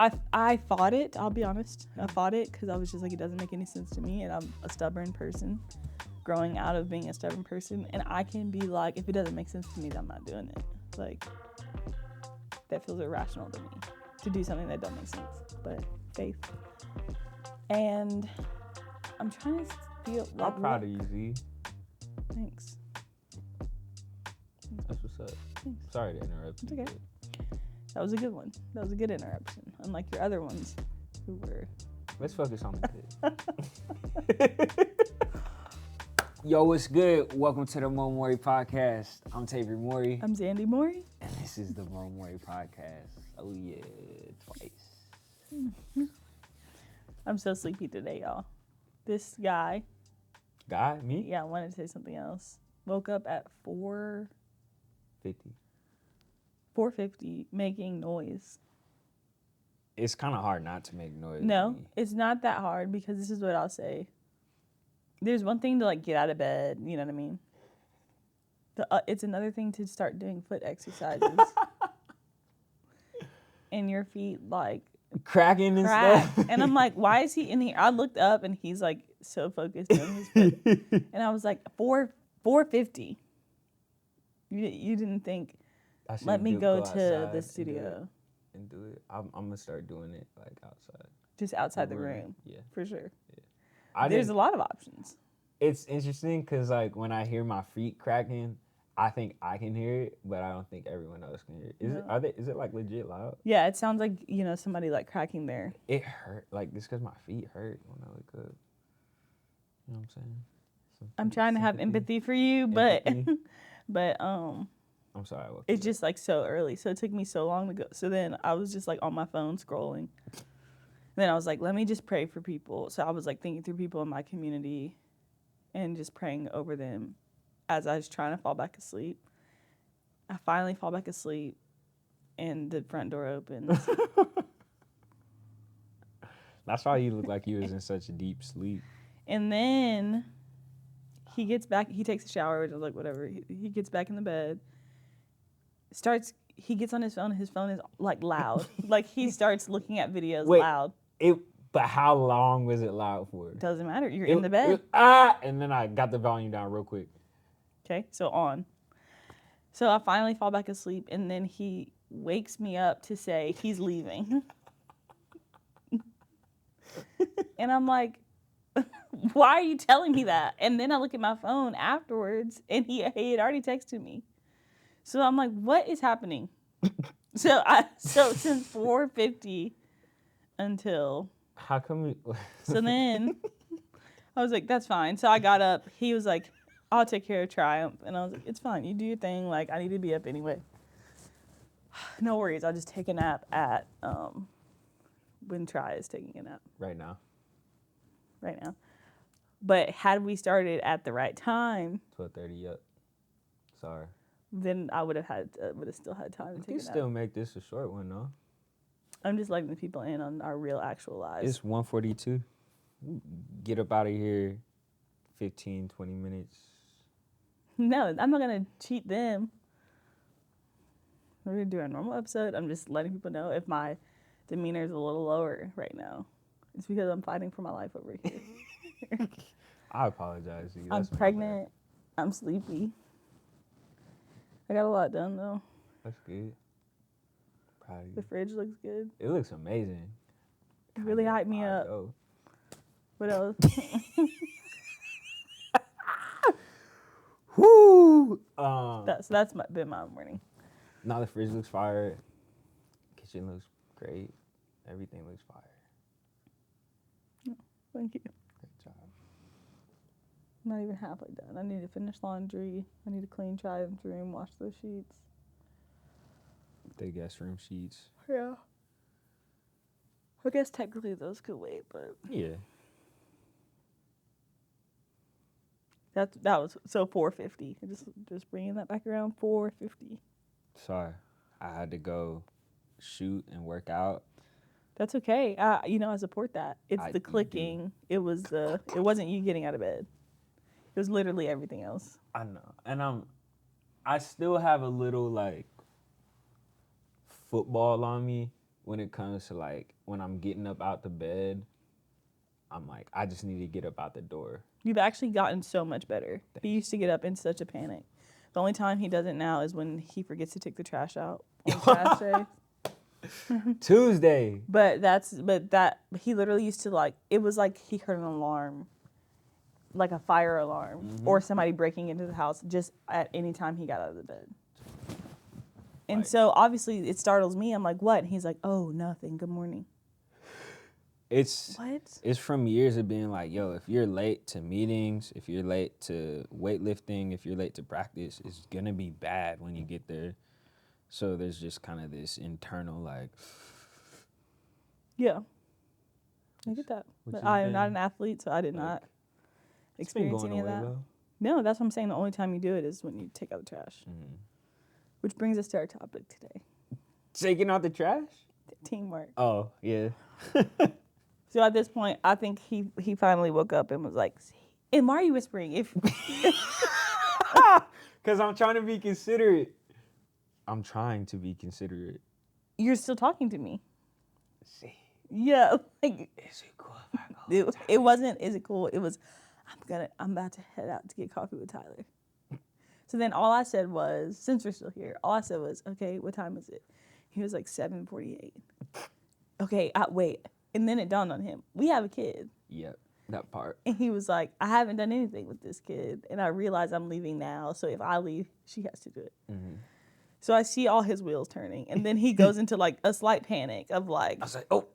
I fought it. I'll be honest. I fought it because I was just like, it doesn't make any sense to me, and I'm a stubborn person, growing out of being a stubborn person, and I can be like, if it doesn't make sense to me, then I'm not doing it. Like, that feels irrational to me to do something that don't make sense. But faith, and I'm trying to feel. I'm proud of you, Z. Thanks. That's what's up. Thanks. Sorry to interrupt you. It's okay. That was a good one. That was a good interruption. Unlike your other ones who were... Let's focus on the good. Yo, what's good? Welcome to the Mowry podcast. I'm Tavior Mowry. I'm Zandy Mowry. And this is the Mowry podcast. Oh yeah, twice. I'm so sleepy today, y'all. This guy... Guy? Me? Yeah, I wanted to say something else. Woke up at 4:50 making noise. It's kind of hard not to make noise. No, it's not that hard because this is what I'll say. There's one thing to like get out of bed, you know what I mean? It's another thing to start doing foot exercises. And your feet like cracking and stuff. And I'm like, why is he in here? I looked up and he's like so focused on his foot. And I was like, 4:50. You didn't think, let me go to the studio and do it. I'm gonna start doing it like outside. Just outside the room. Yeah, for sure. Yeah. There's a lot of options. It's interesting because like when I hear my feet cracking, I think I can hear it, but I don't think everyone else can hear it. Is it like legit loud? Yeah, it sounds like, somebody like cracking there. It hurt. Like it's because my feet hurt when I wake up. You know what I'm saying? I'm trying to have empathy for you, but I'm sorry. It's just like so early, so it took me so long to go. So then I was just like on my phone scrolling. And then I was like, let me just pray for people. So I was like thinking through people in my community and just praying over them as I was trying to fall back asleep. I finally fall back asleep and the front door opens. That's why you look like you was in such a deep sleep. And then he gets back, he takes a shower, which is like whatever. He gets back in the bed. He gets on his phone is like loud. Like he starts looking at videos loud. But how long was it loud for? Doesn't matter. You're in the bed. And then I got the volume down real quick. Okay, so on. So I finally fall back asleep, and then he wakes me up to say he's leaving. And I'm like, why are you telling me that? And then I look at my phone afterwards, and he had already texted me. So I'm like, what is happening? So since 4:50 until... How come we... So then I was like, that's fine. So I got up. He was like, I'll take care of Triumph. And I was like, it's fine. You do your thing. Like, I need to be up anyway. No worries. I'll just take a nap at when Tri is taking a nap. Right now. But had we started at the right time... 12:30, yep. Sorry. Then I would have still had time to take a nap. You can still make this a short one, though. I'm just letting the people in on our real, actual lives. It's 1:42. Get up out of here 15, 20 minutes. No, I'm not going to cheat them. We're going to do our normal episode. I'm just letting people know if my demeanor is a little lower right now. It's because I'm fighting for my life over here. I apologize to you. I'm pregnant. I'm sleepy. I got a lot done, though. That's good. Proud of you. The fridge looks good. It looks amazing. It really hyped me up. What else? Whoo! That's been my morning. Now the fridge looks fire. Kitchen looks great. Everything looks fire. Oh, thank you. Great job. I'm not even halfway done. I need to finish laundry. I need to clean Triumph's room, wash those sheets. The guest room sheets. Yeah. I guess technically those could wait, but... Yeah. That was, so 4:50. Just bringing that back around, 4:50. Sorry. I had to go shoot and work out. That's okay. I support that. It's the clicking. It wasn't you getting out of bed. It was literally everything else. I know. And I still have a little, like, football on me when it comes to like when I'm getting up out the bed, I'm like, I just need to get up out the door. You've actually gotten so much better. He used to get up in such a panic. The only time he does it now is when he forgets to take the trash out on trash day. Tuesday. But he literally used to like, it was like he heard an alarm, like a fire alarm, or somebody breaking into the house just at any time he got out of the bed. And Like- so obviously it startles me. I'm like, what? And he's like, oh, nothing. Good morning. It's What? it's from years of being like, yo, if you're late to meetings, if you're late to weightlifting, if you're late to practice, it's gonna be bad when you get there. So there's just kind of this internal like, Yeah. I get that. Which But has I am not been, an athlete, so I did like, not it's been experience going any of away that. though. No, that's what I'm saying. The only time you do it is when you take out the trash. Mm-hmm. Which brings us to our topic today. Taking out the trash? Teamwork. Oh, yeah. So at this point, I think he finally woke up and was like, see. And why are you whispering? If Because I'm trying to be considerate. I'm trying to be considerate. you're still talking to me. See, Yeah. Like, is it cool if I go? it wasn't, is it cool? It was, I'm about to head out to get coffee with Tyler. So then all I said was, since we're still here, all I said was, okay, what time is it? He was like 7:48. Okay, wait. And then it dawned on him, we have a kid. Yep, that part. And he was like, I haven't done anything with this kid. And I realize I'm leaving now. So if I leave, she has to do it. Mm-hmm. So I see all his wheels turning. And then he goes into like a slight panic of like, I was like, don't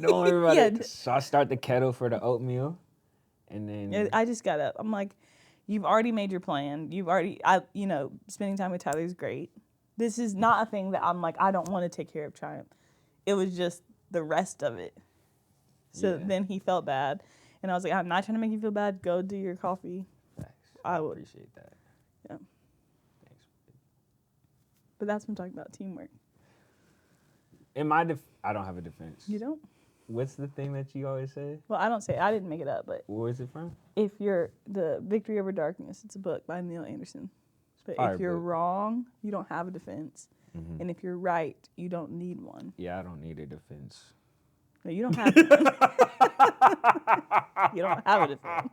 worry about Yeah. it. So I start the kettle for the oatmeal. And then, I just got up. I'm like, you've already made your plan. Spending time with Tyler is great. This is not a thing that I'm like, I don't want to take care of Triumph. It was just the rest of it. So then he felt bad. And I was like, I'm not trying to make you feel bad. Go do your coffee. thanks. I would. appreciate that. Yeah. Thanks. But that's what I'm talking about, teamwork. In my I don't have a defense. You don't? What's the thing that you always say? Well, I don't say, I didn't make it up, but Where is it from? if you're, the Victory Over Darkness, it's a book by Neil Anderson. But Fire if you're book. wrong, you don't have a defense. Mm-hmm. And if you're right, you don't need one. Yeah, I don't need a defense. No, you don't have one. You don't have a defense.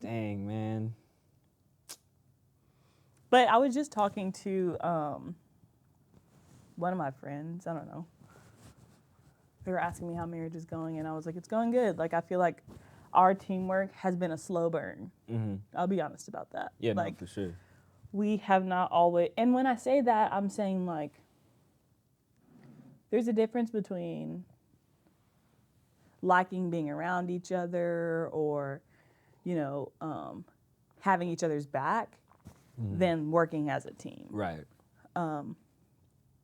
Dang, man. But I was just talking to one of my friends. I don't know. They were asking me how marriage is going, and I was like, it's going good. Like, I feel like our teamwork has been a slow burn. Mm-hmm. I'll be honest about that. Yeah, like, no, for sure. we have not always, and when I say that, I'm saying like, there's a difference between liking being around each other or, having each other's back than working as a team. Right.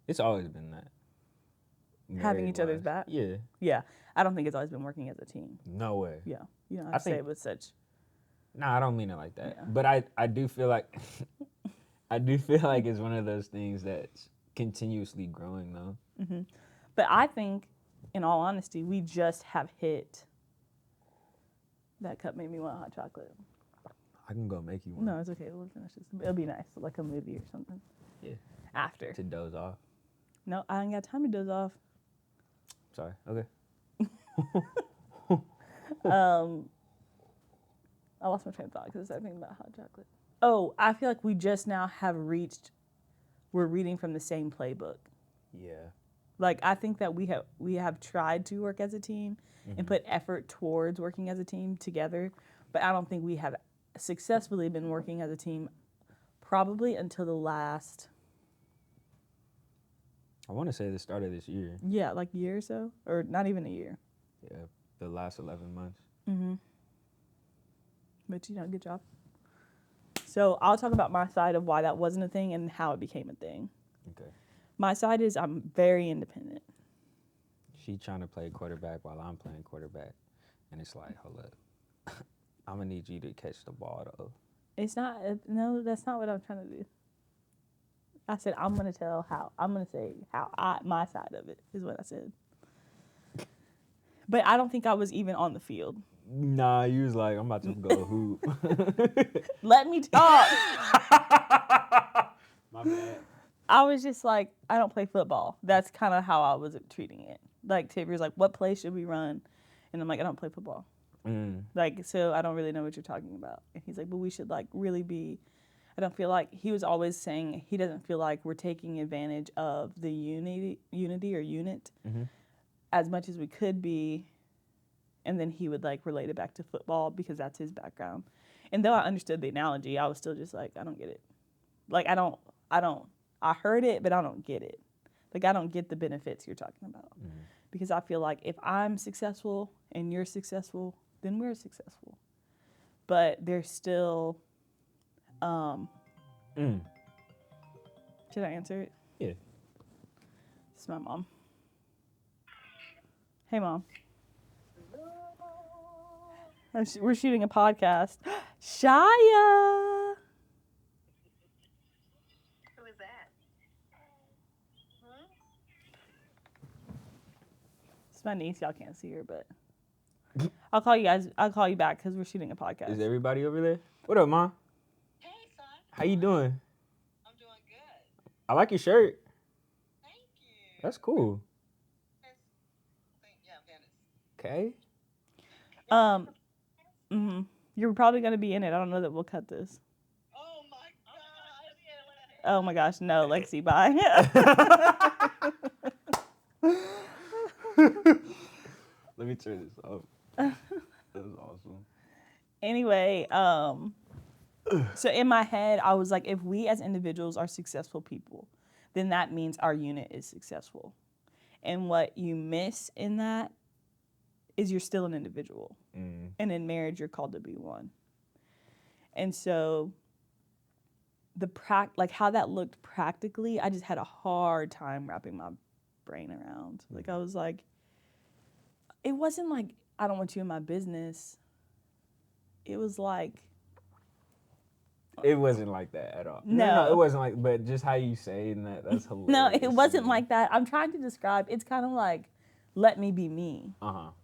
It's always been that. Having each other's back? Yeah. Yeah. I don't think it's always been working as a team. No way. Yeah. You don't have to say think- it with such. No, I don't mean it like that. Yeah. But I do feel like it's one of those things that's continuously growing though. Mm-hmm. But I think, in all honesty, we just have hit. That cup made me want hot chocolate. I can go make you one. No, it's okay. We'll finish this. It'll be nice, like a movie or something. Yeah. After. To doze off. No, I ain't got time to doze off. Sorry. Okay. I lost my train of thought because I started thinking about hot chocolate. Oh, I feel like we just now we're reading from the same playbook. Yeah. Like, I think that we have tried to work as a team and put effort towards working as a team together, but I don't think we have successfully been working as a team probably until the last, I want to say the start of this year. like year or so, or not even a year. Yeah. The last 11 months. Mm-hmm. But, good job. So I'll talk about my side of why that wasn't a thing and how it became a thing. Okay. My side is I'm very independent. She trying to play quarterback while I'm playing quarterback. And it's like, hold up. I'm going to need you to catch the ball, though. It's not, no, that's not what I'm trying to do. I said, I'm going to say how my side of it is what I said. But I don't think I was even on the field. Nah, you was like, I'm about to go hoop. Let me talk. My bad. I was just like, I don't play football. That's kind of how I was treating it. Like, Tavier's like, what play should we run? And I'm like, I don't play football. Like, so I don't really know what you're talking about. And he's like, but we should, like, really be, I don't feel like, he was always saying he doesn't feel like we're taking advantage of the unity or unit as much as we could be. And then he would, like, relate it back to football because that's his background. And though I understood the analogy, I was still just like, I don't get it. Like, I heard it, but I don't get it. Like, I don't get the benefits you're talking about. Because I feel like if I'm successful and you're successful, then we're successful. But there's still, should I answer it? Yeah. This is my mom. Hey, Mom. We're shooting a podcast. Shia! Who is that? It's my niece. Y'all can't see her, but I'll call you guys. I'll call you back because we're shooting a podcast. Is everybody over there? What up, Mom? Hey, son. How you doing? I'm doing good. I like your shirt. Thank you. That's cool. Yeah, Okay. You're probably gonna be in it. I don't know that we'll cut this. Oh my God. Oh my gosh, no, Lexi, bye. Let me turn this off. That was awesome. Anyway, so in my head, I was like, if we as individuals are successful people, then that means our unit is successful. And what you miss in that is you're still an individual. And in marriage, you're called to be one. And so like how that looked practically, I just had a hard time wrapping my brain around. Like, I was like, it wasn't like, I don't want you in my business. It was like, It wasn't like that at all. No. It wasn't like, but just how you saying that's hilarious. no, it wasn't like that. I'm trying to describe, it's kind of like, let me be me.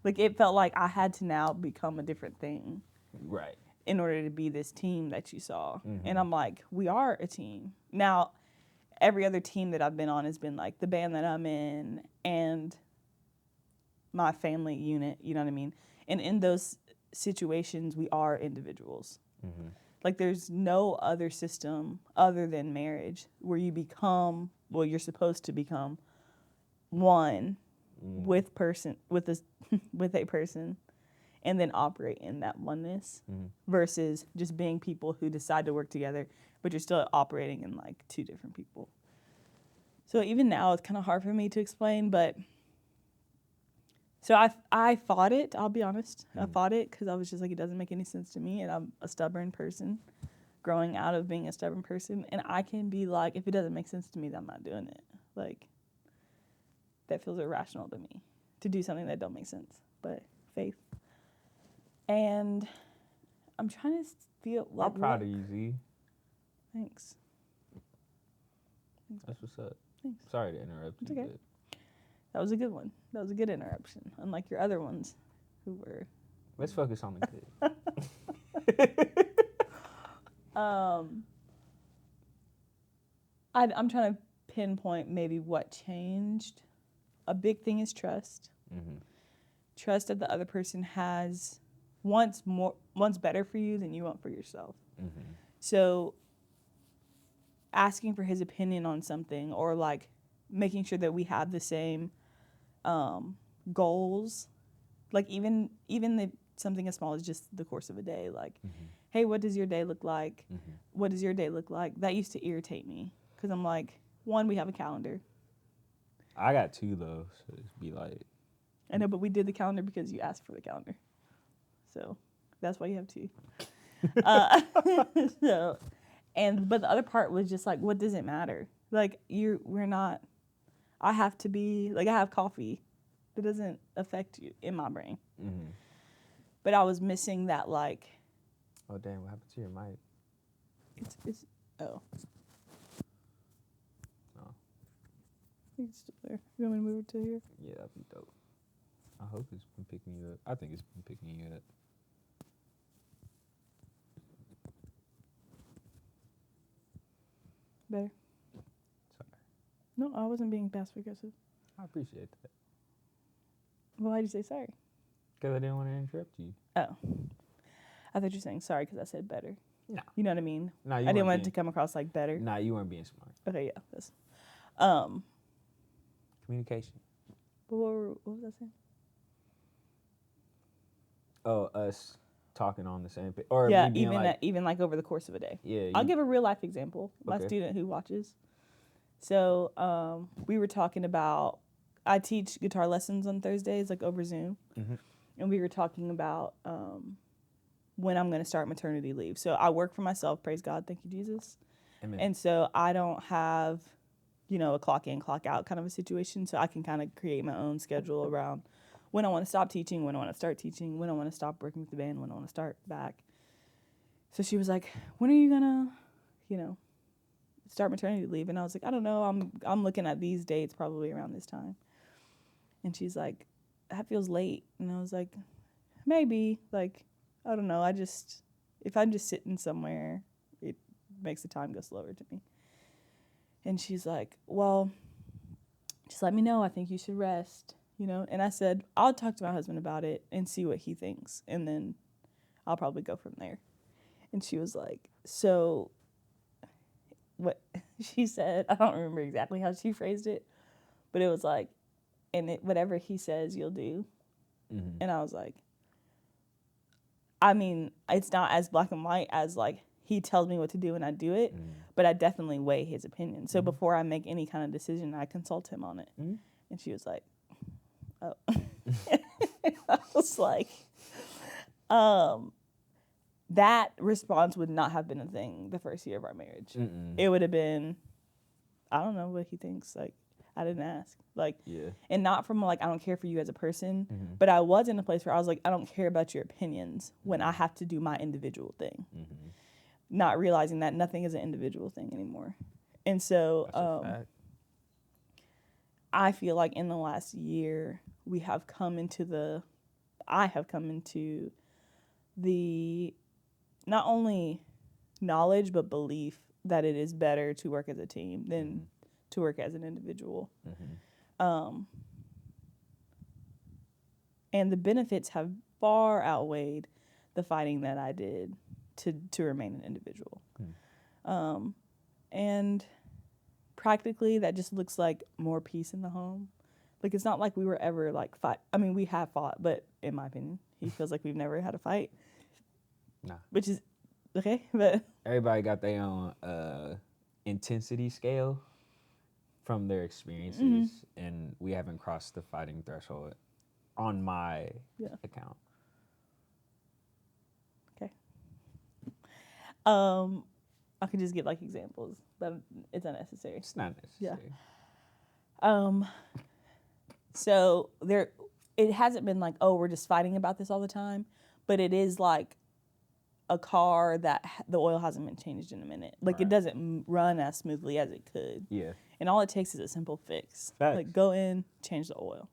Like, it felt like I had to now become a different thing. Right. In order to be this team that you saw. And I'm like, we are a team. Now, every other team that I've been on has been like the band that I'm in and my family unit, you know what I mean? And in those situations, we are individuals. Like, there's no other system other than marriage where you become, well, you're supposed to become one with a person and then operate in that oneness versus just being people who decide to work together, but you're still operating in like two different people. So even now it's kind of hard for me to explain, but so I fought it, I'll be honest. I fought it because I was just like, it doesn't make any sense to me, and I'm a stubborn person growing out of being a stubborn person, and I can be like, if it doesn't make sense to me, then I'm not doing it. Like, that feels irrational to me to do something that don't make sense, but faith. And I'm trying to feel like, I'm proud of you, Z. Thanks. That's what's up. Thanks. Sorry to interrupt you. okay. That was a good one. That was a good interruption, unlike your other ones who were. Let's focus on the good. I'm trying to pinpoint maybe what changed. A big thing is trust. Trust that the other person wants better for you than you want for yourself. So asking for his opinion on something, or like making sure that we have the same goals, like even something as small as just the course of a day, like, hey, what does your day look like? What does your day look like? That used to irritate me because I'm like, one, we have a calendar. I got two though, so it'd be like. I know, but we did the calendar because you asked for the calendar, so that's why you have two. But the other part was just like, what does it matter? Like, we're not. I have to be like, I have coffee. That doesn't affect you in my brain. But I was missing that, like. Oh damn! What happened to your mic? It's oh. Oh. I think it's still there. You want me to move it to here? Yeah, that'd be dope. I hope it's been picking you up. I think it's been picking you up. Better. Sorry. No, I wasn't being passive aggressive. I appreciate that. Well, why'd you say sorry? Because I didn't want to interrupt you. Oh. I thought you were saying sorry because I said better. No. You know what I mean? No, you I weren't didn't want it being, to come across like better. Nah, you weren't being smart. Okay, yeah. That's, Communication. but what was I saying? Oh, us talking on the same page. Or Yeah, me being like, even like over the course of a day. yeah. I'll give a real life example. My Okay. student who watches. So we were talking about, I teach guitar lessons on Thursdays, like over Zoom. Mhm. And we were talking about when I'm going to start maternity leave. So I work for myself, praise God, thank you, Jesus. Amen. And so I don't have, a clock in, clock out kind of a situation. So I can kind of create my own schedule around when I want to stop teaching, when I want to start teaching, when I want to stop working with the band, when I want to start back. So she was like, when are you going to, start maternity leave? And I was like, I don't know. I'm looking at these dates probably around this time. And she's like, that feels late. And I was like, maybe. Like, I don't know. If I'm just sitting somewhere, it makes the time go slower to me. And she's like, well, just let me know. I think you should rest, And I said, I'll talk to my husband about it and see what he thinks. And then I'll probably go from there. And she was like, so what she said, I don't remember exactly how she phrased it, but it was like, whatever he says, you'll do. Mhm. And I was like, I mean, it's not as black and white as like he tells me what to do and I do it, but I definitely weigh his opinion. So before I make any kind of decision, I consult him on it. Mhm. And she was like, oh. I was like, that response would not have been a thing the first year of our marriage. Mm-mm. It would have been, I don't know what he thinks. Like, I didn't ask. Like, Yeah. and not from like, I don't care for you as a person, Mhm. but I was in a place where I was like, I don't care about your opinions when I have to do my individual thing. Mhm. Not realizing that nothing is an individual thing anymore. And so That's a fact. I feel like in the last year, I have come into the not only knowledge, but belief that it is better to work as a team than to work as an individual. And the benefits have far outweighed the fighting that I did to remain an individual. And practically, that just looks like more peace in the home. Like, it's not like we were ever, like, fight. I mean, we have fought, but in my opinion, he feels like we've never had a fight. Nah. Which is, okay, but... Everybody got their own intensity scale from their experiences, and we haven't crossed the fighting threshold on my account. Okay. I could just give like examples, but it's unnecessary. It's not necessary. So it hasn't been like, oh, we're just fighting about this all the time, but it is like a car that the oil hasn't been changed in a minute. Like it doesn't run as smoothly as it could. Yeah. And all it takes is a simple fix. Facts. Like go in, change the oil.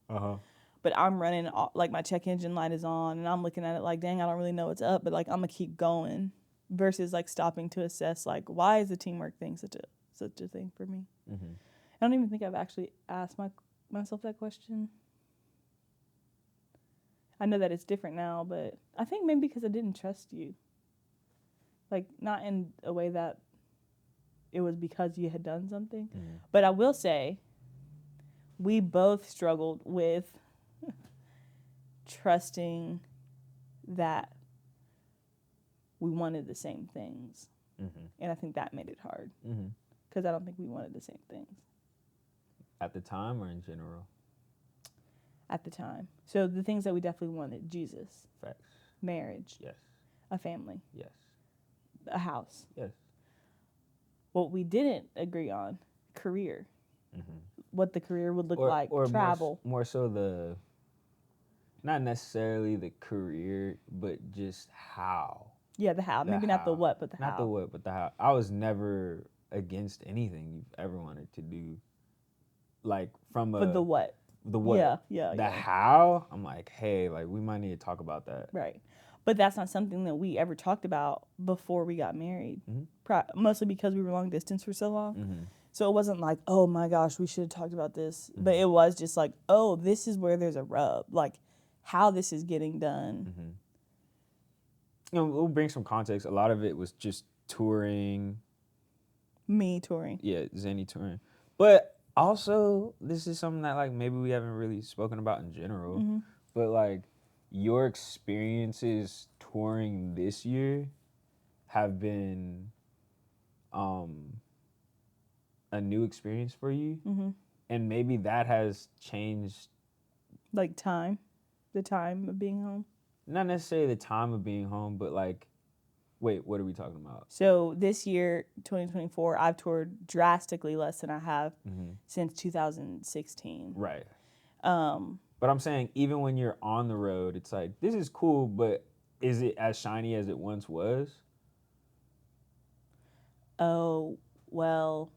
But I'm running, like my check engine light is on and I'm looking at it like, dang, I don't really know what's up, but like I'm gonna keep going versus like stopping to assess like, why is the teamwork thing such a thing for me? I don't even think I've actually asked myself that question. I know that it's different now, but I think maybe because I didn't trust you. Like not in a way that it was because you had done something. But I will say we both struggled with trusting that we wanted the same things. And I think that made it hard because I don't think we wanted the same things. At the time or in general? At the time. So the things that we definitely wanted: Jesus, Facts. marriage, Yes. a family, Yes. a house. Yes. What we didn't agree on: career. What the career would look like, or travel. More so not necessarily the career, but just how. Yeah, the how. Maybe not the what, but the how. Not the what, but the how. I was never against anything you've ever wanted to do. Like from But the what? The what? Yeah. The how? I'm like, hey, like we might need to talk about that. Right. But that's not something that we ever talked about before we got married. Mostly because we were long distance for so long. So it wasn't like, oh my gosh, we should have talked about this. But it was just like, oh, this is where there's a rub. Like how this is getting done. You know, we'll bring some context. A lot of it was just touring. Me touring. Yeah, Zenny touring. But also, this is something that like maybe we haven't really spoken about in general. But like your experiences touring this year have been a new experience for you. And maybe that has changed, Like the time of being home. not necessarily the time of being home, but like, wait, what are we talking about? So this year, 2024, I've toured drastically less than I have since 2016. Right. Um, But I'm saying even when you're on the road, it's like, this is cool, but is it as shiny as it once was? oh, well,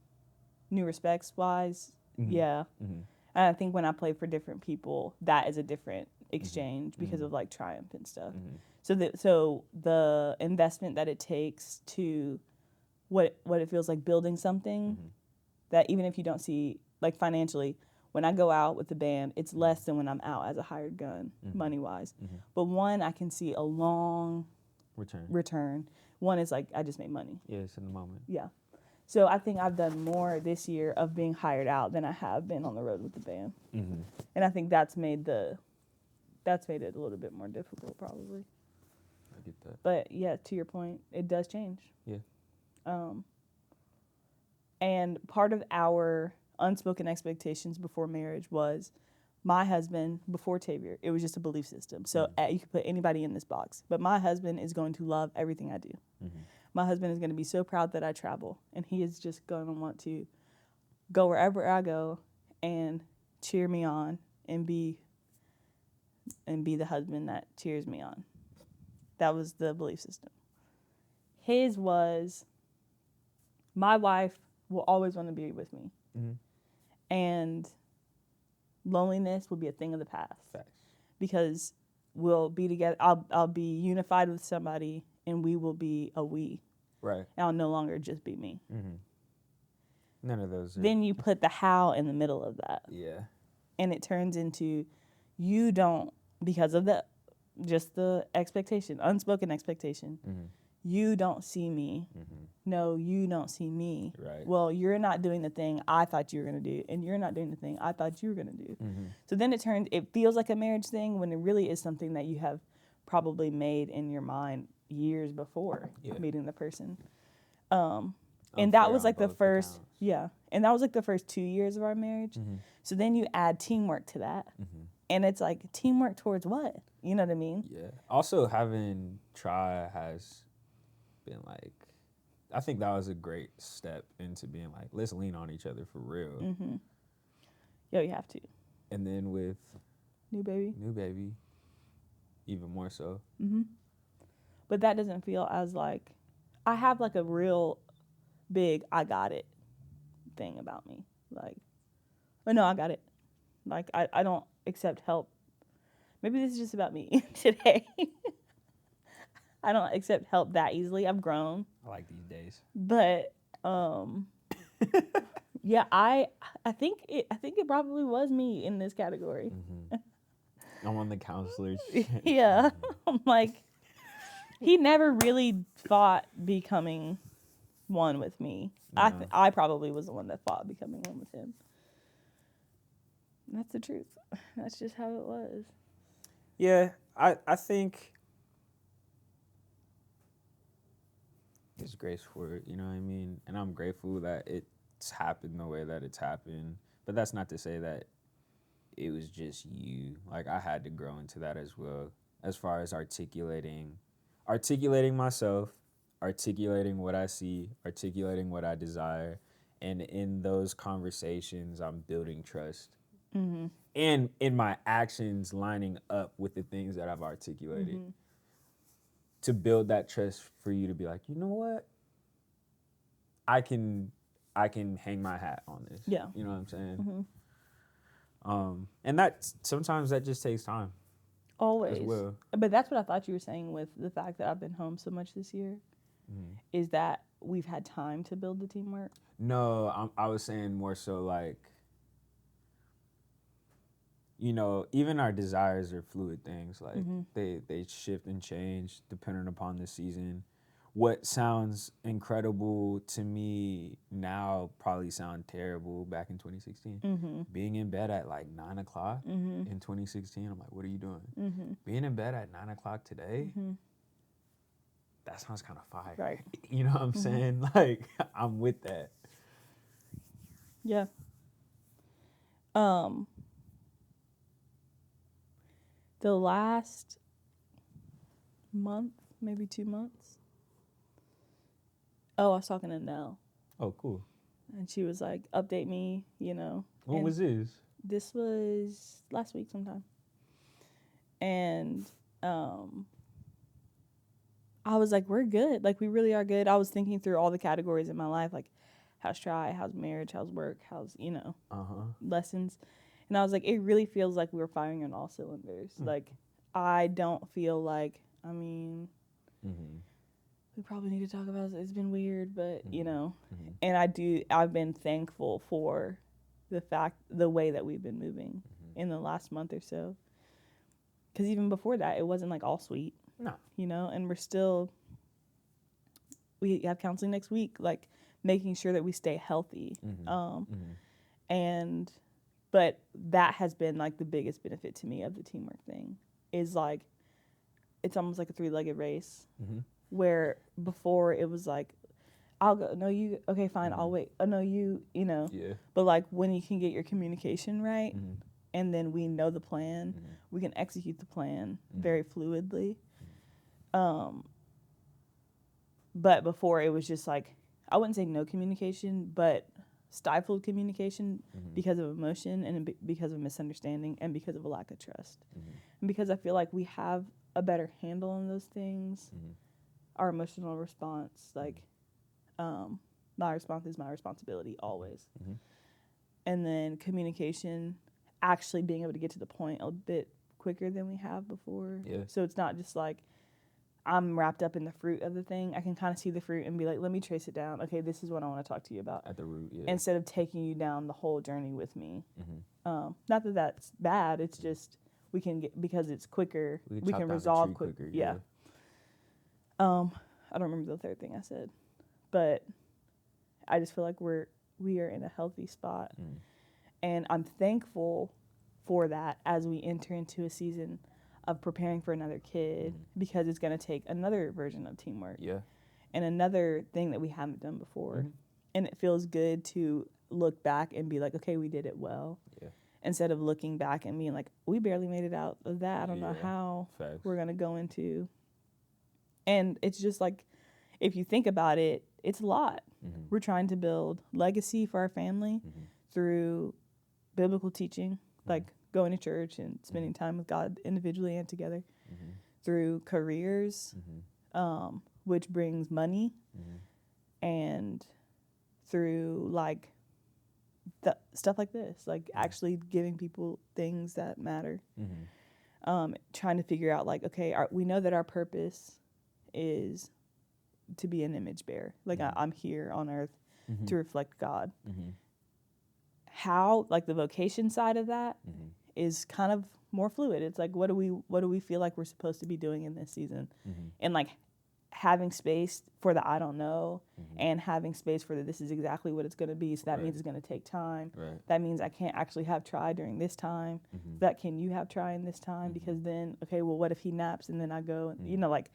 new respects wise, yeah. And I think when I play for different people, that is a different exchange because of like triumph and stuff. So the investment that it takes to what it feels like building something that even if you don't see like financially, when I go out with the band, it's less than when I'm out as a hired gun, money wise. But one, I can see a long return. One is like I just made money. Yeah, it's in the moment. Yeah. So I think I've done more this year of being hired out than I have been on the road with the band. And I think that's made it a little bit more difficult probably. I get that. But yeah, to your point, it does change. Yeah. And part of our unspoken expectations before marriage was my husband, before Tavior, it was just a belief system. So you could put anybody in this box. But my husband is going to love everything I do. My husband is going to be so proud that I travel. And he is just going to want to go wherever I go and cheer me on and be the husband that cheers me on. That was the belief system. His was, my wife will always want to be with me. And loneliness will be a thing of the past. Facts. Because we'll be together. I'll be unified with somebody and we will be a we. Right. And I'll no longer just be me. None of those. Then you put the how in the middle of that. Yeah. And it turns into you don't, because of just the expectation, unspoken expectation, you don't see me. No, you don't see me. Right. Well, you're not doing the thing I thought you were going to do, and you're not doing the thing I thought you were going to do. So then it feels like a marriage thing when it really is something that you have probably made in your mind years before meeting the person. And that was like the first, and that was like the first 2 years of our marriage. So then you add teamwork to that. And it's like, teamwork towards what? You know what I mean? Yeah. Also, having Try has been like, I think that was a great step into being like, let's lean on each other for real. Yo, you have to. And then with New baby. even more so. But that doesn't feel as like, I have like a real big I got it thing about me. Like, oh no, I got it. Like, I don't accept help. Maybe this is just about me today. I don't accept help that easily. I've grown. I like these days. But yeah, I think it probably was me in this category. I'm on the counselors. Yeah. I'm like, he never really fought becoming one with me. No. I probably was the one that fought becoming one with him. That's the truth. That's just how it was. Yeah, I think there's grace for it, you know what I mean? And I'm grateful that it's happened the way that it's happened. But that's not to say that it was just you. Like, I had to grow into that as well, as far as articulating myself, articulating what I see, articulating what I desire. And in those conversations, I'm building trust. And in my actions lining up with the things that I've articulated. To build that trust for you to be like, you know what? I can hang my hat on this. Yeah. You know what I'm saying? And that sometimes that just takes time. Always. As well. But that's what I thought you were saying with the fact that I've been home so much this year. Is that we've had time to build the teamwork. No, I was saying more so like, you know, even our desires are fluid things. Like they shift and change depending upon the season. What sounds incredible to me now probably sound terrible back in 2016. Being in bed at like 9 o'clock in 2016, I'm like, what are you doing? Being in bed at 9 o'clock today, that sounds kind of fire. Right. You know what I'm saying? Like, I'm with that. Yeah. The last month, maybe 2 months. Oh, I was talking to Nell, Oh, cool. and she was like, "Update me," you know. What And was this? This was last week sometime, and I was like, "We're good. Like, we really are good." I was thinking through all the categories in my life, like, how's try, how's marriage, how's work, how's lessons, and I was like, it really feels like we're firing on all cylinders. Like, I don't feel like, I mean, we probably need to talk about it. It's been weird, but you know, and I've been thankful for the way that we've been moving in the last month or so. Because even before that, it wasn't like all sweet. No. You know, and we have counseling next week, like making sure that we stay healthy. But that has been like the biggest benefit to me of the teamwork thing is like, it's almost like a 3-legged race where before it was like, I'll go, no, you, okay, fine, I'll wait. Oh, no, you know. Yeah. But like when you can get your communication right and then we know the plan, we can execute the plan very fluidly. But before it was just like, I wouldn't say no communication, but stifled communication because of emotion and because of misunderstanding and because of a lack of trust. And because I feel like we have a better handle on those things, our emotional response, like, my response is my responsibility always. And then communication, actually being able to get to the point a bit quicker than we have before. Yeah. So it's not just like I'm wrapped up in the fruit of the thing. I can kind of see the fruit and be like, let me trace it down. Okay, this is what I want to talk to you about. At the root, yeah. Instead of taking you down the whole journey with me. Not that that's bad. It's just we can get, because it's quicker. We can resolve quicker. Yeah. I don't remember the third thing I said, but I just feel like we are in a healthy spot, and I'm thankful for that as we enter into a season of preparing for another kid, because it's going to take another version of teamwork. Yeah. And another thing that we haven't done before. And it feels good to look back and be like, okay, we did it well. Yeah. Instead of looking back and being like, we barely made it out of that. I don't know how we're going to go into. And it's just like, if you think about it, it's a lot. We're trying to build legacy for our family through biblical teaching, like going to church and spending time with God individually and together, through careers, which brings money, and through like stuff like this, like actually giving people things that matter. Trying to figure out like, okay, we know that our purpose is to be an image bearer. Like I'm here on earth to reflect God. How, like the vocation side of that is kind of more fluid. It's like, what do we feel like we're supposed to be doing in this season? And like having space for the I don't know, and having space for the this is exactly what it's going to be. So that means it's going to take time. That means I can't actually have try during this time. That can you have try in this time? Because then, okay, well, what if he naps and then I go, and, you know, like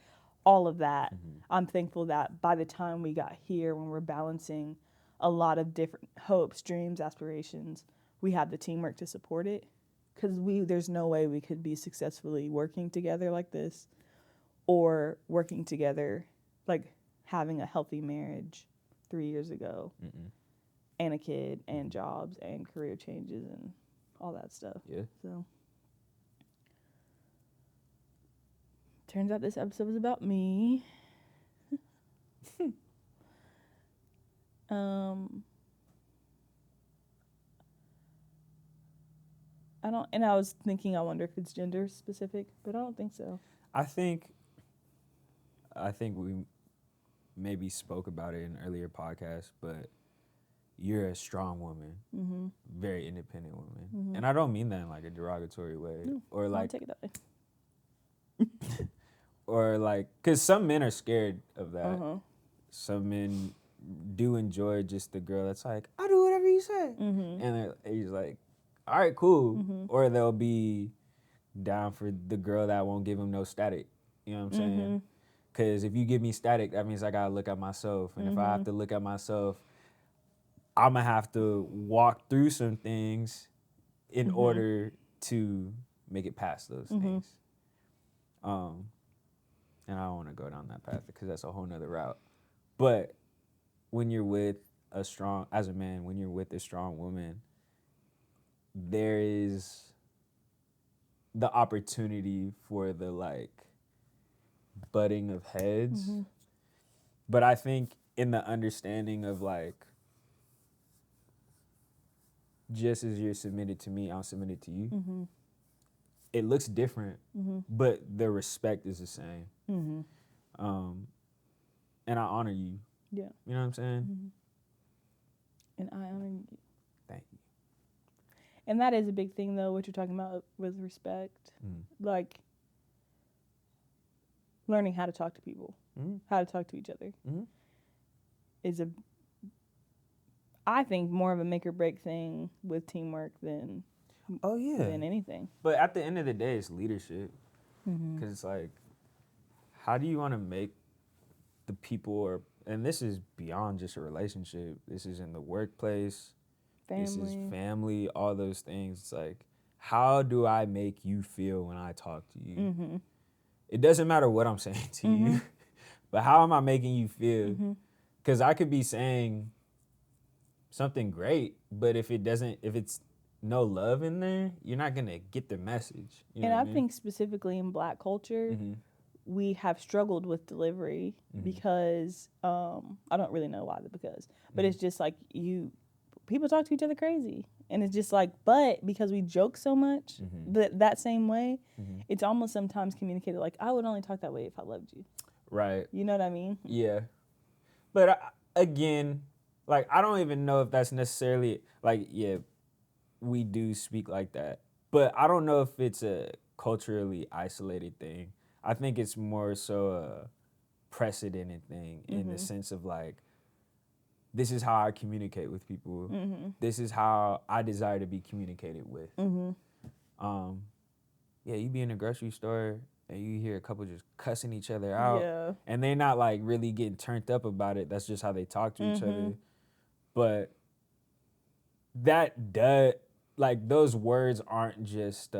all of that. I'm thankful that by the time we got here, when we're balancing a lot of different hopes, dreams, aspirations, we have the teamwork to support it. Because there's no way we could be successfully working together like this, or working together, like having a healthy marriage 3 years ago, and a kid, and jobs, and career changes, and all that stuff. Yeah. So, turns out this episode was about me. I was thinking, I wonder if it's gender specific, but I don't think so. I think we maybe spoke about it in earlier podcasts, but you're a strong woman, Mm-hmm. very independent woman. Mhm. And I don't mean that in like a derogatory way. No, Or I'll like take it that way. or like, because some men are scared of that. Uh-huh. Some men do enjoy just the girl that's like, I'll do whatever you say. Mm-hmm. And he's like, all right, cool. Mm-hmm. Or they'll be down for the girl that won't give him no static. You know what I'm saying? Mm-hmm. Because if you give me static, that means I got to look at myself. And if I have Mhm. to look at myself, I'm going to have to walk through some things in Mhm. order to make it past those Mhm. things. And I don't want to go down that path because that's a whole nother route. But when you're with as a man, when you're with a strong woman, there is the opportunity for the like butting of heads. Mhm. But I think in the understanding of like, just as you're submitted to me, I'm submitted to you. Mhm. It looks different, Mhm. but the respect is the same. Mhm. And I honor you. Yeah. You know what I'm saying? Mhm. And I honor you. Thank you. And that is a big thing, though, what you're talking about with respect. Mm. Like, learning how to talk to people, how to talk to each other Mhm. is I think, more of a make or break thing with teamwork than Oh yeah. than anything. But at the end of the day, it's leadership. Mhm. Because it's like, how do you want to make the people, and this is beyond just a relationship, this is in the workplace, this is Family. family, all those things. It's like, how do I make you feel when I talk to you? Mm-hmm. It doesn't matter what I'm saying to you, but how am I making you feel? Mm-hmm. Because I could be saying something great, but if it's no love in there, you're not going to get the message. You know And what I I mean? think specifically in Black culture, Mhm. we have struggled with delivery because I don't really know why but it's just like people talk to each other crazy, and it's just like, but because we joke so much that same way, it's almost sometimes communicated like, I would only talk that way if I loved you. Right. You know what I mean? Yeah. But again, like, I don't even know if that's necessarily, like, yeah, we do speak like that. But I don't know if it's a culturally isolated thing. I think it's more so a precedented thing in the sense of, like, this is how I communicate with people. This is how I desire to be communicated with. Yeah, you be in a grocery store and you hear a couple just cussing each other out. Yeah. And they not like really getting turned up about it. That's just how they talk to each other. But that does, like, those words aren't just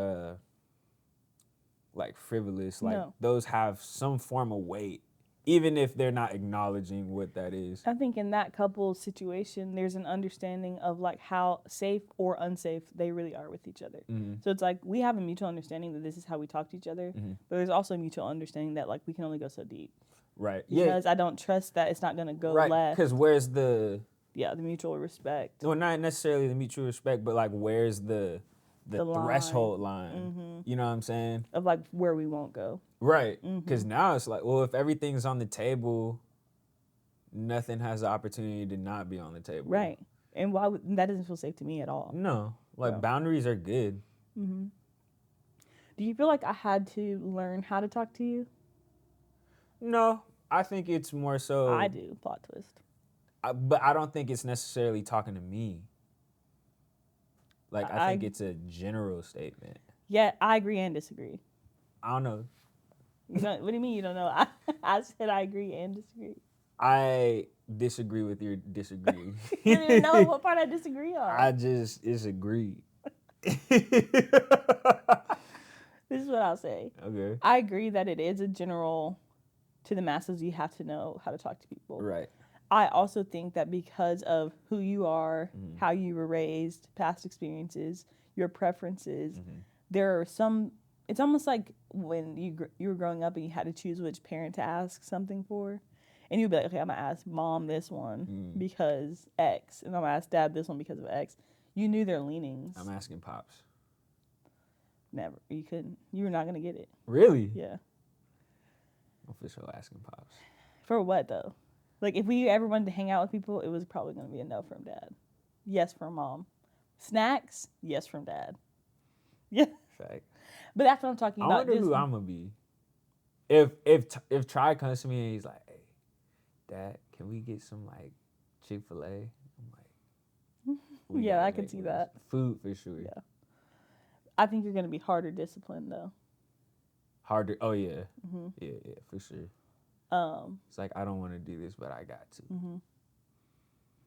like frivolous. Like, No. those have some form of weight, even if they're not acknowledging what that is. I think in that couple situation, there's an understanding of like how safe or unsafe they really are with each other. So it's like we have a mutual understanding that this is how we talk to each other, but there's also a mutual understanding that like we can only go so deep. Right. Because I don't trust that it's not going to go Right. left. Because where's the Yeah, the mutual respect. well, not necessarily the mutual respect, but like where's the line. threshold line? You know what I'm saying? Of like where we won't go. Right. Because now it's like, well, if everything's on the table, nothing has the opportunity to not be on the table. Right. And that doesn't feel safe to me at all. No. Like, So. boundaries are good. Do you feel like I had to learn how to talk to you? No. I think it's more so. I do. Plot twist. But I don't think it's necessarily talking to me. Like, I think it's a general statement. Yeah, I agree and disagree. I don't know. What do you mean you don't know? I said I agree and disagree. I disagree with your disagree. You don't even know what part I disagree on. I just disagree. This is what I'll say. Okay. I agree that it is a general, to the masses, you have to know how to talk to people. Right. I also think that because of who you are, how you were raised, past experiences, your preferences, there are some, it's almost like when you were growing up and you had to choose which parent to ask something for. And you'd be like, okay, I'm going to ask mom this one because X. And I'm going to ask dad this one because of X. You knew their leanings. I'm asking pops. Never. You couldn't. You were not going to get it. Really? Yeah. I'm for sure asking pops. For what, though? Like, if we ever wanted to hang out with people, it was probably going to be a no from dad. Yes from mom. Snacks? Yes from dad. Yeah. Fact. But that's what I'm talking I about. wonder Just, who I'm gonna be. If Try comes to me and he's like, "Hey, Dad, can we get some like Chick-fil-A?" I'm like, "We Yeah, gotta I can make see this. that. Food for sure. Yeah. I think you're going to be harder disciplined, though. Harder. Oh yeah, hmm yeah, for sure. Um, It's like I don't want to do this, but I got to.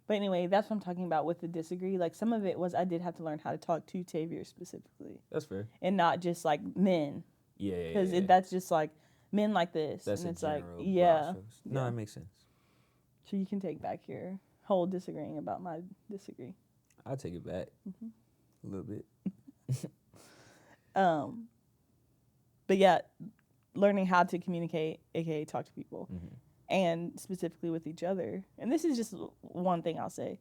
but anyway, that's what I'm talking about with the disagree. Like, some of it was I did have to learn how to talk to Tavior specifically That's fair. and not just like men. Yeah, Because yeah. that's just like men like this. That's and a it's like, general broad yeah. strokes. No, Yeah. that makes sense. So you can take back your whole disagreeing about my disagree. I'll take it back a little bit. But yeah, learning how to communicate, aka talk to people, and specifically with each other. And this is just one thing I'll say.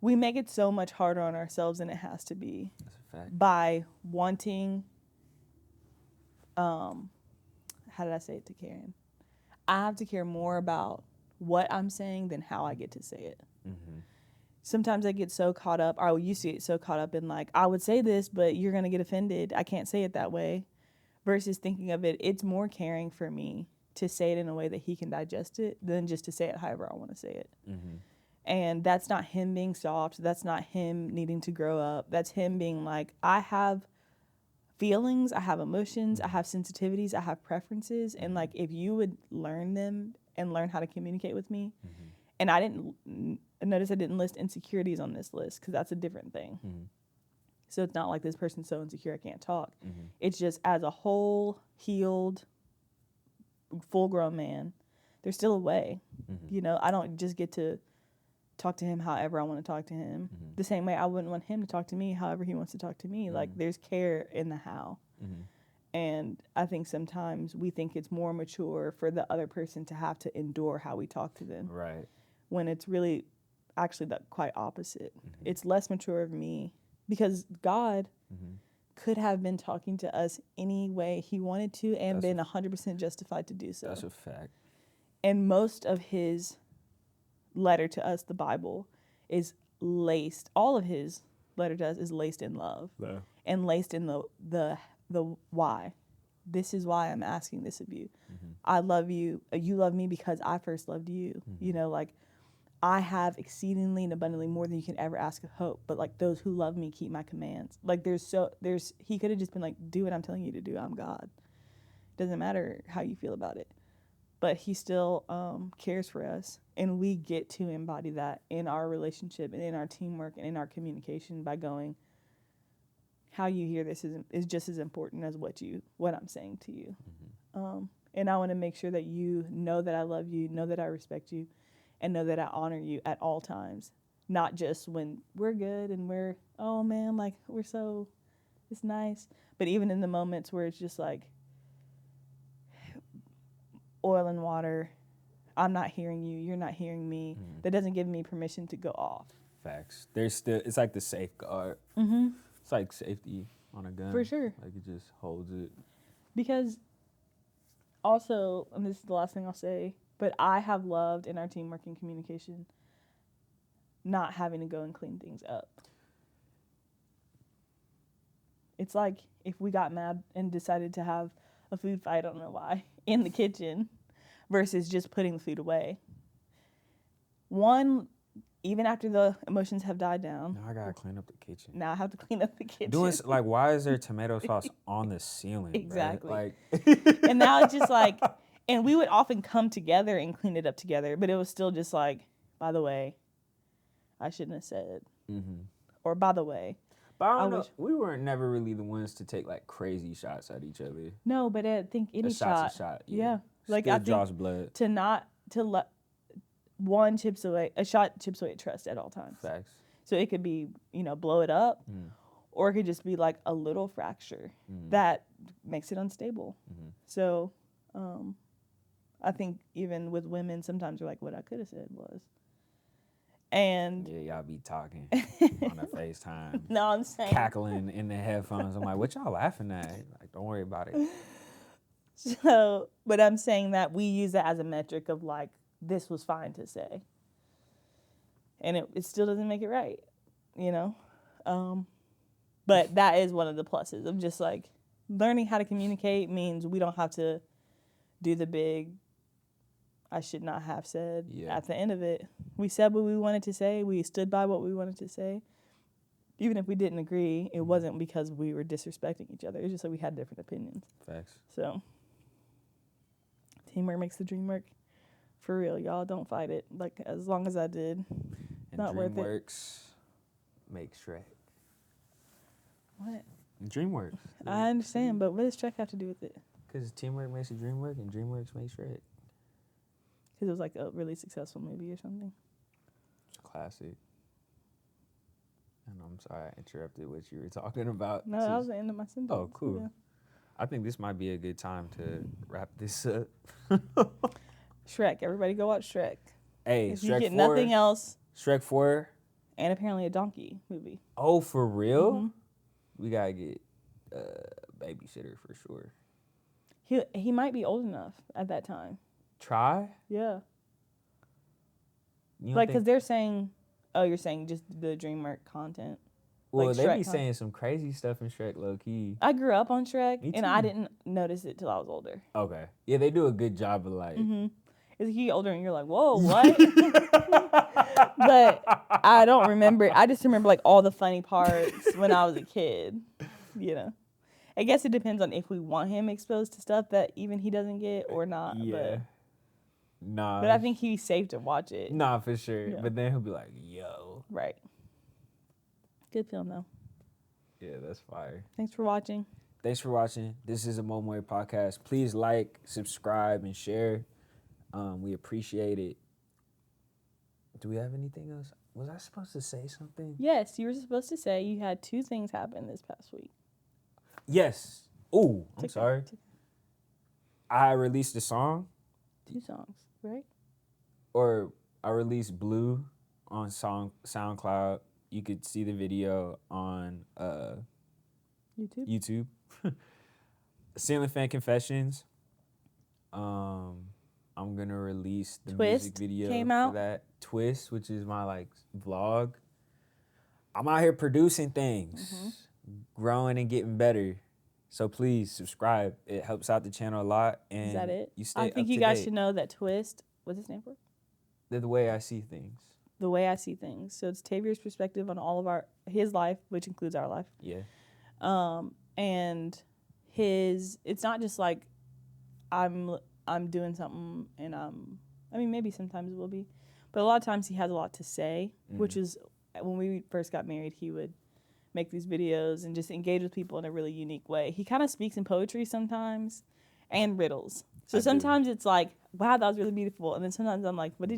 We make it so much harder on ourselves than it has to be That's a fact. by wanting. How did I say it to Karen? I have to care more about what I'm saying than how I get to say it. Sometimes I get so caught up, or I used to get so caught up in like, I would say this, but you're going to get offended. I can't say it that way. Versus thinking of it, it's more caring for me to say it in a way that he can digest it than just to say it however I want to say it. And that's not him being soft. That's not him needing to grow up. That's him being like, I have feelings, I have emotions, I have sensitivities, I have preferences. And like, if you would learn them and learn how to communicate with me, and I didn't list insecurities on this list because that's a different thing. So it's not like this person's so insecure I can't talk. It's just as a whole, healed, full-grown man, there's still a way. You know, I don't just get to talk to him however I want to talk to him. The same way I wouldn't want him to talk to me however he wants to talk to me. Like, there's care in the how. And I think sometimes we think it's more mature for the other person to have to endure how we talk to them. Right. When it's really actually the quite opposite. It's less mature of me because God could have been talking to us any way he wanted to and been 100% justified to do so. That's a fact. And most of his letter to us, the Bible, is laced, all of his letter to us is laced in love. Yeah. And laced in the why. This is why I'm asking this of you. I love you. You love me because I first loved you. You know, like, I have exceedingly and abundantly more than you can ever ask of hope. But like, those who love me keep my commands. Like, he could have just been like, do what I'm telling you to do. I'm God. Doesn't matter how you feel about it. But he still cares for us. And we get to embody that in our relationship and in our teamwork and in our communication by going, how you hear this is just as important as what I'm saying to you. And I want to make sure that you know that I love you, know that I respect you, and know that I honor you at all times. Not just when we're good and we're, oh man, like, it's nice. But even in the moments where it's just like oil and water, I'm not hearing you, you're not hearing me. That doesn't give me permission to go off. Facts. It's like the safeguard. It's like safety on a gun. For sure. Like, it just holds it. Because also, and this is the last thing I'll say, but I have loved in our teamwork and communication not having to go and clean things up. It's like if we got mad and decided to have a food fight, I don't know why, in the kitchen versus just putting the food away. One, even after the emotions have died down. Now I gotta clean up the kitchen. Now I have to clean up the kitchen. Why is there tomato sauce on the ceiling? Exactly. Like, and now it's just like, and we would often come together and clean it up together, but it was still just like, by the way, I shouldn't have said. Or by the way. But I don't know. We weren't never really the ones to take like crazy shots at each other. No, but I think any shot. A shot. Yeah. Like, still I think draws blood. to let a shot chips away at trust at all times. Facts. So it could be, blow it up, or it could just be like a little fracture that makes it unstable. So I think even with women, sometimes you're like, what I could have said was. And yeah, y'all be talking on a FaceTime. No, I'm saying. Cackling in the headphones. I'm like, what y'all laughing at? Like, don't worry about it. So, but I'm saying that we use that as a metric of like, this was fine to say. And it still doesn't make it right, you know? But that is one of the pluses of just like learning how to communicate means we don't have to do the big I should not have said at the end of it. We said what we wanted to say. We stood by what we wanted to say. Even if we didn't agree, it wasn't because we were disrespecting each other. It's just that we had different opinions. Facts. So, teamwork makes the dream work. For real, y'all, don't fight it. Like, as long as I did. And Not worth it. DreamWorks makes Shrek. What? DreamWorks. I understand, but what does Shrek have to do with it? Because teamwork makes the dream work, and DreamWorks makes Shrek. Because it was like a really successful movie or something. It's a classic. And I'm sorry I interrupted what you were talking about. No, that was the end of my sentence. Oh, cool. Yeah. I think this might be a good time to wrap this up. Shrek. Everybody go watch Shrek. Hey, If Shrek you get 4. nothing else. Shrek 4. And apparently a donkey movie. Oh, for real? Mm-hmm. We got to get a babysitter for sure. He might be old enough at that time. Try? Yeah. You don't Like, think- because they're saying, oh, you're saying just the DreamWorks content. Well, like they Shrek be con- saying some crazy stuff in Shrek, low key. I grew up on Shrek, Me and I too. didn't notice it till I was older. Okay. Yeah, they do a good job of like. Mm-hmm. As you get older, and you're like, whoa, what? But I don't remember. I just remember, like, all the funny parts when I was a kid, you know. I guess it depends on if we want him exposed to stuff that even he doesn't get or not. Yeah. Nah. But I think he's safe to watch it. Nah, for sure. Yeah. But then he'll be like, yo. Right. Good film, though. Yeah, that's fire. Thanks for watching. Thanks for watching. This is a Mowry podcast. Please like, subscribe, and share. We appreciate it. Do we have anything else? Was I supposed to say something? Yes, you were supposed to say you had 2 things happen this past week. Yes. Ooh, I'm Took- sorry. took I released a song, 2 songs, right? or I released Blue on SoundCloud. You could see the video on YouTube. YouTube. Ceiling Fan Confessions. I'm gonna release the music Twist video came for out. that. Twist, which is my like vlog. I'm out here producing things, growing and getting better. So please subscribe. It helps out the channel a lot. And Is that it? You stay I think up you to guys date. should know that Twist, what's his name for? The way I see things. The way I see things. So it's Tavier's perspective on all of his life, which includes our life. Yeah. And it's not just like I'm doing something and I mean, maybe sometimes it will be, but a lot of times he has a lot to say, which is when we first got married, he would make these videos and just engage with people in a really unique way. He kind of speaks in poetry sometimes and riddles. So I do. sometimes it's like, wow, that was really beautiful. And then sometimes I'm like, what do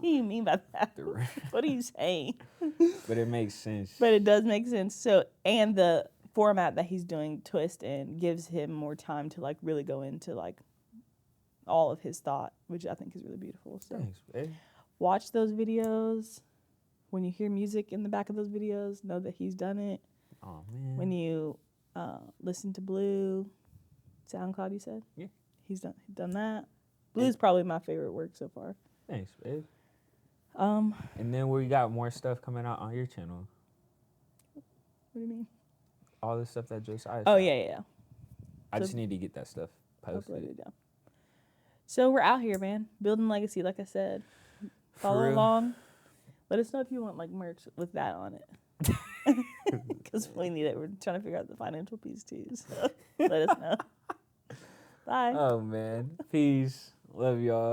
you mean by that? What are you saying? But it makes sense. But it does make sense. So, and the format that he's doing Twist in gives him more time to like really go into like all of his thought, which I think is really beautiful. So Thanks, babe. watch those videos. When you hear music in the back of those videos, know that he's done it. Oh man. When you listen to Blue, SoundCloud, you said? Yeah. He's done that. Blue's probably my favorite work so far. Thanks, babe. What And then we got more stuff coming out on your channel. do you mean? All the stuff that Josiah. Oh, shot. yeah. I So- just need to get that stuff posted. Uploaded, yeah. So we're out here, man. Building legacy, like I said. Follow real. along. Let us know if you want like merch with that on it. Because we need it. We're trying to figure out the financial piece too. So let us know. Bye. Oh man. Peace. Love y'all.